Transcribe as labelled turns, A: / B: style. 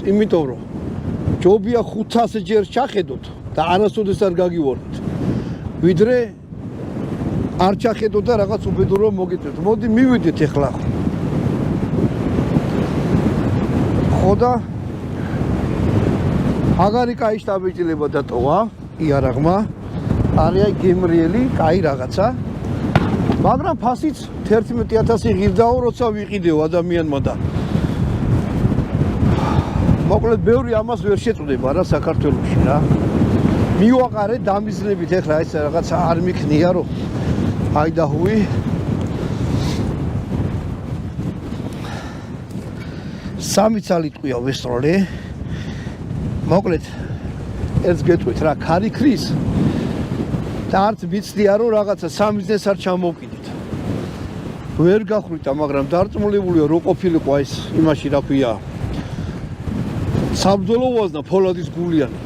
A: იმიტომ რომ ჯობია 500 ჯერ ჩახედოთ და არასოდეს არ გაგივარდეთ. ვიდრე არ ჩახედოთ და რაღაც უბედურო მოგიწევთ. მოდი მივიდეთ ეხლა. ხო და აგარი კაი შტაბიჭილება დატოვა იარაღმა. არის გემრიელი, კაი რაღაცა. მაგრამ ფასიც 11000 ღირდაო, როცა ვიყიდეო ადამიანმა და მოკლედ ბევრი ამას ვერ შეწუდება რა საქართველოში რა. მივაყარე დამიზნებით ეხლა ეს რაღაცა არ მიქნია რომ აი და ჰუი სამი ცალი ტყვია ვესწროლე. მოკლედ ერთს გეტყვით რა ქარი ქრის და არც ვიცდია რომ რაღაცა სამიზნეს არ ჩამოვკიდეთ. ვერ გახრიტა, მაგრამ დარწმუნებულია რომ ყოფილიყო ეს იმაში რა ქვია საბრძოლო ვაზნა ფოლადის გულიანი.